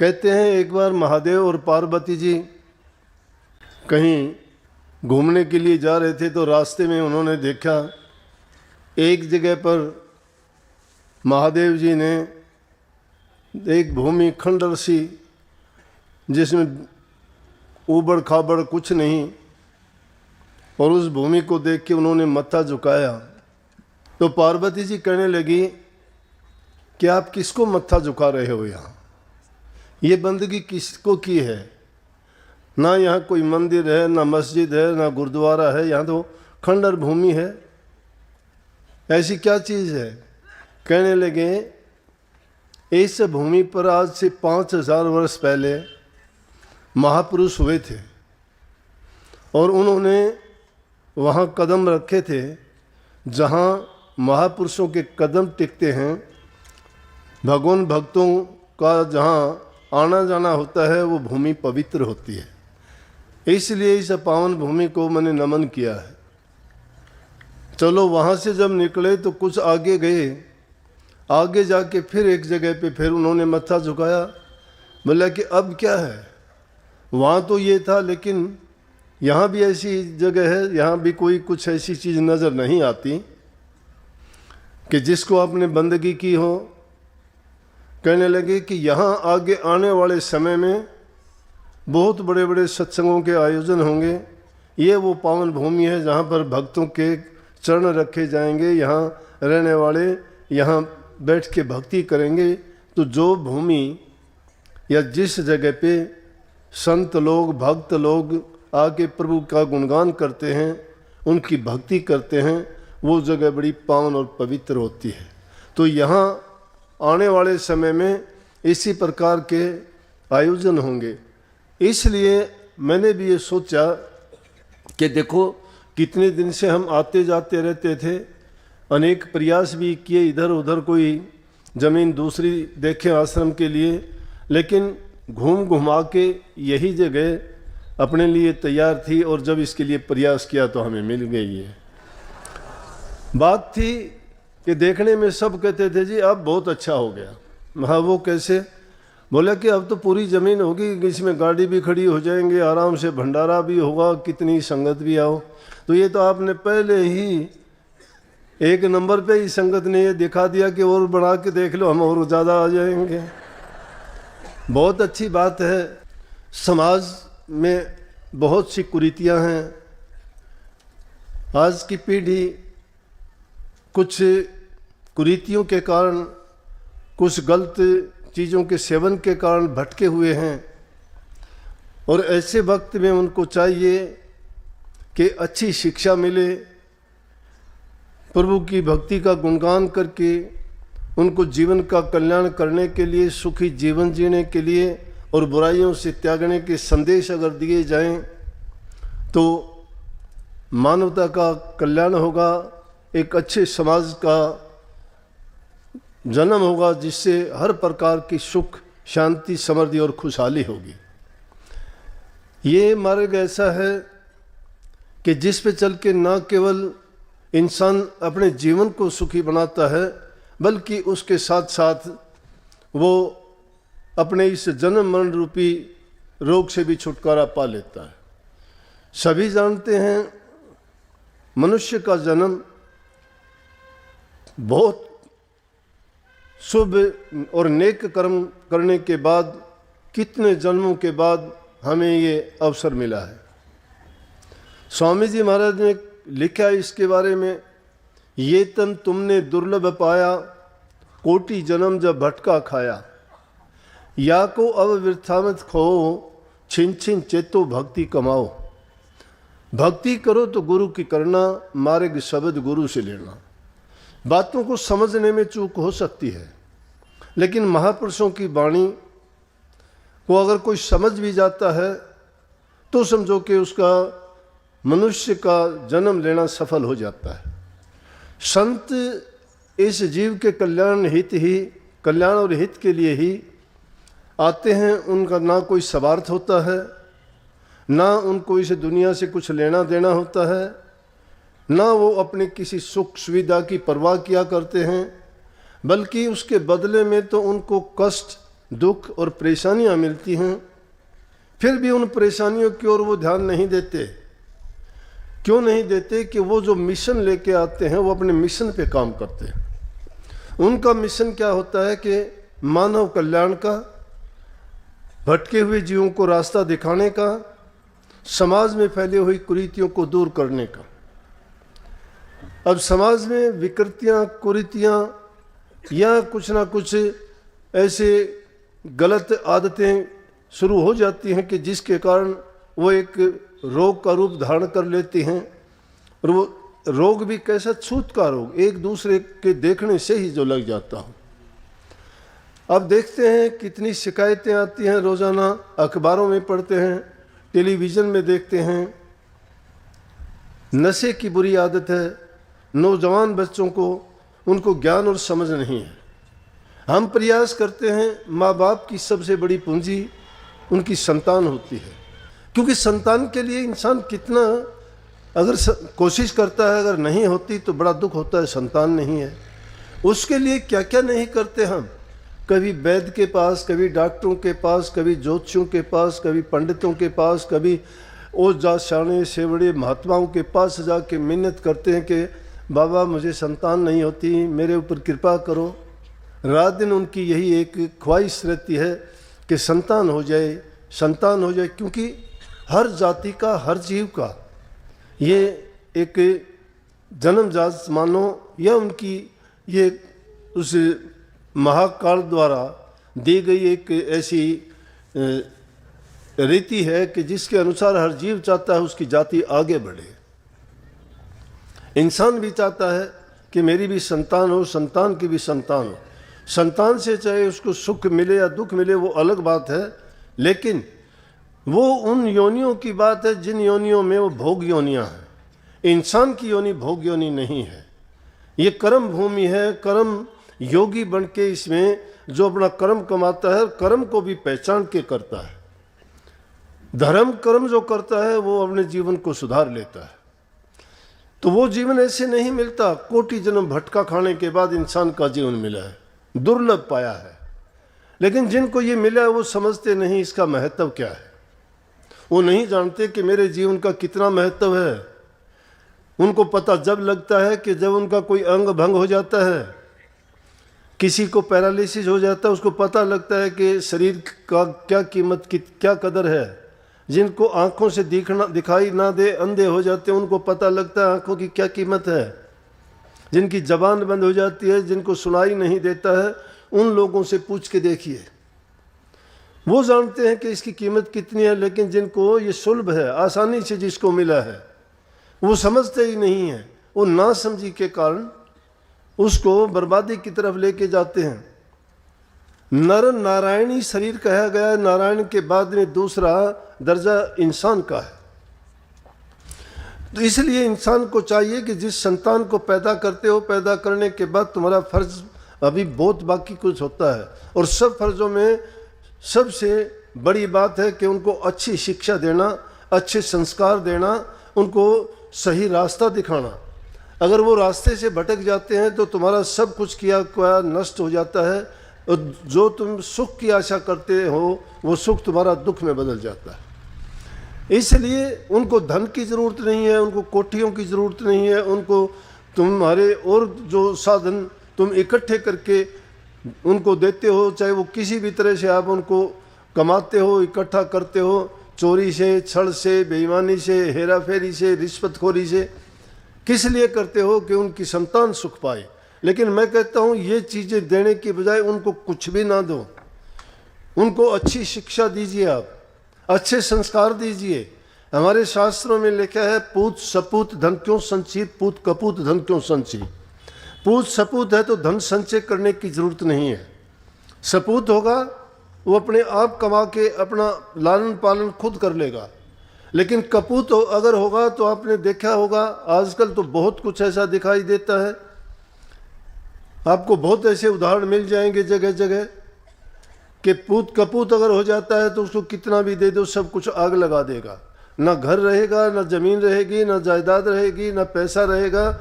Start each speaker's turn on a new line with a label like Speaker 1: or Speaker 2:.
Speaker 1: कहते हैं एक बार महादेव और पार्वती जी कहीं घूमने के लिए जा रहे थे तो रास्ते में उन्होंने देखा एक जगह पर महादेव जी ने एक भूमि खंडर सी जिसमें ऊबड़ खाबड़ कुछ नहीं, और उस भूमि को देख के उन्होंने मत्था झुकाया। तो पार्वती जी कहने लगी कि आप किसको मत्था झुका रहे हो? यहाँ ये बंदगी किसको की है? ना यहाँ कोई मंदिर है, ना मस्जिद है, ना गुरुद्वारा है, यहाँ तो खंडर भूमि है। ऐसी क्या चीज़ है? कहने लगे इस भूमि पर आज से 5000 वर्ष पहले महापुरुष हुए थे और उन्होंने वहाँ कदम रखे थे। जहाँ महापुरुषों के कदम टिकते हैं, भगवान भक्तों का जहाँ आना जाना होता है, वो भूमि पवित्र होती है। इसलिए इस पावन भूमि को मैंने नमन किया है। चलो वहाँ से जब निकले तो कुछ आगे गए, आगे जाके फिर एक जगह पे फिर उन्होंने मत्था झुकाया। बोला कि अब क्या है? वहाँ तो ये था, लेकिन यहाँ भी ऐसी जगह है, यहाँ भी कोई कुछ ऐसी चीज़ नज़र नहीं आती कि जिसको आपने बंदगी की हो। कहने लगे कि यहाँ आगे आने वाले समय में बहुत बड़े बड़े सत्संगों के आयोजन होंगे। ये वो पावन भूमि है जहाँ पर भक्तों के चरण रखे जाएंगे, यहाँ रहने वाले यहाँ बैठ के भक्ति करेंगे। तो जो भूमि या जिस जगह पे संत लोग, भक्त लोग आके प्रभु का गुणगान करते हैं, उनकी भक्ति करते हैं, वो जगह बड़ी पावन और पवित्र होती है। तो यहाँ आने वाले समय में इसी प्रकार के आयोजन होंगे। इसलिए मैंने भी ये सोचा कि देखो कितने दिन से हम आते जाते रहते थे, अनेक प्रयास भी किए, इधर उधर कोई ज़मीन दूसरी देखे आश्रम के लिए, लेकिन घूम घुमा के यही जगह अपने लिए तैयार थी। और जब इसके लिए प्रयास किया तो हमें मिल गई है। बात थी कि देखने में सब कहते थे जी अब बहुत अच्छा हो गया। हाँ, वो कैसे? बोला कि अब तो पूरी ज़मीन होगी, इसमें गाड़ी भी खड़ी हो जाएंगे, आराम से भंडारा भी होगा, कितनी संगत भी आओ। तो ये तो आपने पहले ही एक नंबर पे ही संगत ने ये दिखा दिया कि और बढ़ा के देख लो, हम और ज़्यादा आ जाएंगे। बहुत अच्छी बात है। समाज में बहुत सी कुरीतियाँ हैं। आज की पीढ़ी कुछ कुरीतियों के कारण, कुछ गलत चीज़ों के सेवन के कारण भटके हुए हैं। और ऐसे वक्त में उनको चाहिए कि अच्छी शिक्षा मिले, प्रभु की भक्ति का गुणगान करके उनको जीवन का कल्याण करने के लिए, सुखी जीवन जीने के लिए और बुराइयों से त्यागने के संदेश अगर दिए जाएं तो मानवता का कल्याण होगा, एक अच्छे समाज का जन्म होगा, जिससे हर प्रकार की सुख, शांति, समृद्धि और खुशहाली होगी। ये मार्ग ऐसा है कि जिस पे चल के न केवल इंसान अपने जीवन को सुखी बनाता है, बल्कि उसके साथ साथ वो अपने इस जन्म मरण रूपी रोग से भी छुटकारा पा लेता है। सभी जानते हैं मनुष्य का जन्म बहुत शुभ और नेक कर्म करने के बाद, कितने जन्मों के बाद हमें ये अवसर मिला है। स्वामी जी महाराज ने लिखा इसके बारे में, ये तन तुमने दुर्लभ पाया, कोटि जन्म जब भटका खाया, या को अब वृथा मत खो, छिन छिन चेतो भक्ति कमाओ। भक्ति करो तो गुरु की करना, मार्ग शब्द गुरु से लेना। बातों को समझने में चूक हो सकती है, लेकिन महापुरुषों की वाणी को अगर कोई समझ भी जाता है तो समझो कि उसका मनुष्य का जन्म लेना सफल हो जाता है। संत इस जीव के कल्याण और हित के लिए ही आते हैं। उनका ना कोई स्वार्थ होता है, ना उनको इस दुनिया से कुछ लेना देना होता है, ना वो अपने किसी सुख सुविधा की परवाह किया करते हैं, बल्कि उसके बदले में तो उनको कष्ट दुख और परेशानियां मिलती हैं, फिर भी उन परेशानियों की ओर वो ध्यान नहीं देते। क्यों नहीं देते? कि वो जो मिशन लेके आते हैं वो अपने मिशन पे काम करते हैं। उनका मिशन क्या होता है कि मानव कल्याण का, भटके हुए जीवों को रास्ता दिखाने का, समाज में फैली हुई कुरीतियों को दूर करने का। अब समाज में विकृतियां, कुरीतियां या कुछ ना कुछ ऐसे गलत आदतें शुरू हो जाती हैं कि जिसके कारण वो एक रोग का रूप धारण कर लेती हैं। और वो रोग भी कैसा? छूत का रोग, एक दूसरे के देखने से ही जो लग जाता हो। अब देखते हैं कितनी शिकायतें आती हैं रोज़ाना, अखबारों में पढ़ते हैं, टेलीविज़न में देखते हैं। नशे की बुरी आदत है, नौजवान बच्चों को उनको ज्ञान और समझ नहीं है। हम प्रयास करते हैं, माँ बाप की सबसे बड़ी पूंजी उनकी संतान होती है, क्योंकि संतान के लिए इंसान कितना अगर कोशिश करता है, अगर नहीं होती तो बड़ा दुख होता है, संतान नहीं है। उसके लिए क्या क्या नहीं करते हम, कभी वैद्य के पास, कभी डॉक्टरों के पास, कभी ज्योतिषियों के पास, कभी पंडितों के पास, कभी ओझा शाणे सेवड़े महात्माओं के पास जाके मिन्नत करते हैं कि बाबा मुझे संतान नहीं होती, मेरे ऊपर कृपा करो। रात दिन उनकी यही एक ख्वाहिश रहती है कि संतान हो जाए, संतान हो जाए, क्योंकि हर जाति का, हर जीव का ये एक जन्मजात मानो या उनकी ये उस महाकाल द्वारा दी गई एक ऐसी रीति है कि जिसके अनुसार हर जीव चाहता है उसकी जाति आगे बढ़े। इंसान भी चाहता है कि मेरी भी संतान हो, संतान की भी संतान हो। संतान से चाहे उसको सुख मिले या दुख मिले वो अलग बात है, लेकिन वो उन योनियों की बात है जिन योनियों में वो भोग योनियाँ हैं। इंसान की योनि भोग योनि नहीं है, ये कर्म भूमि है। कर्म योगी बन के इसमें जो अपना कर्म कमाता है, कर्म को भी पहचान के करता है। धर्म कर्म जो करता है वो अपने जीवन को सुधार लेता है। तो वो जीवन ऐसे नहीं मिलता। कोटि जन्म भटका खाने के बाद इंसान का जीवन मिला है, दुर्लभ पाया है। लेकिन जिनको ये मिला है वो समझते नहीं इसका महत्व क्या है। वो नहीं जानते कि मेरे जीवन का कितना महत्व है। उनको पता जब लगता है कि जब उनका कोई अंग भंग हो जाता है, किसी को पैरालिसिस हो जाता है, उसको पता लगता है कि शरीर का क्या कीमत, क्या कदर है। जिनको आंखों से दिखाई ना दे, अंधे हो जाते हैं, उनको पता लगता है आंखों की क्या कीमत है। जिनकी जबान बंद हो जाती है, जिनको सुनाई नहीं देता है, उन लोगों से पूछ के देखिए, वो जानते हैं कि इसकी कीमत कितनी है। लेकिन जिनको ये सुलभ है, आसानी से जिसको मिला है, वो समझते ही नहीं है। वो ना समझी के कारण उसको बर्बादी की तरफ लेके जाते हैं। नर नारायणी शरीर कहा गया है, नारायण के बाद में दूसरा दर्जा इंसान का है। तो इसलिए इंसान को चाहिए कि जिस संतान को पैदा करते हो, पैदा करने के बाद तुम्हारा फर्ज अभी बहुत बाकी कुछ होता है। और सब फर्जों में सबसे बड़ी बात है कि उनको अच्छी शिक्षा देना, अच्छे संस्कार देना, उनको सही रास्ता दिखाना। अगर वो रास्ते से भटक जाते हैं तो तुम्हारा सब कुछ किया हुआ नष्ट हो जाता है, और जो तुम सुख की आशा करते हो वो सुख तुम्हारा दुख में बदल जाता है। इसलिए उनको धन की ज़रूरत नहीं है, उनको कोठियों की ज़रूरत नहीं है, उनको तुम्हारे और जो साधन तुम इकट्ठे करके उनको देते हो, चाहे वो किसी भी तरह से आप उनको कमाते हो, इकट्ठा करते हो, चोरी से, छल से, बेईमानी से, हेरा फेरी से, रिश्वतखोरी से, किस लिए करते हो? कि उनकी संतान सुख पाए। लेकिन मैं कहता हूँ ये चीज़ें देने के बजाय उनको कुछ भी ना दो, उनको अच्छी शिक्षा दीजिए, आप अच्छे संस्कार दीजिए। हमारे शास्त्रों में लिखा है, पूत सपूत धन क्यों संचित, पूत कपूत धन क्यों संचित। पूत सपूत है तो धन संचय करने की जरूरत नहीं है। सपूत होगा वो अपने आप कमा के अपना लालन पालन खुद कर लेगा। लेकिन कपूत अगर होगा तो आपने देखा होगा, आजकल तो बहुत कुछ ऐसा दिखाई देता है, आपको बहुत ऐसे उदाहरण मिल जाएंगे जगह जगह कि पूत कपूत अगर हो जाता है तो उसको कितना भी दे दो सब कुछ आग लगा देगा। ना घर रहेगा, ना जमीन रहेगी, ना जायदाद रहेगी, ना पैसा रहेगा।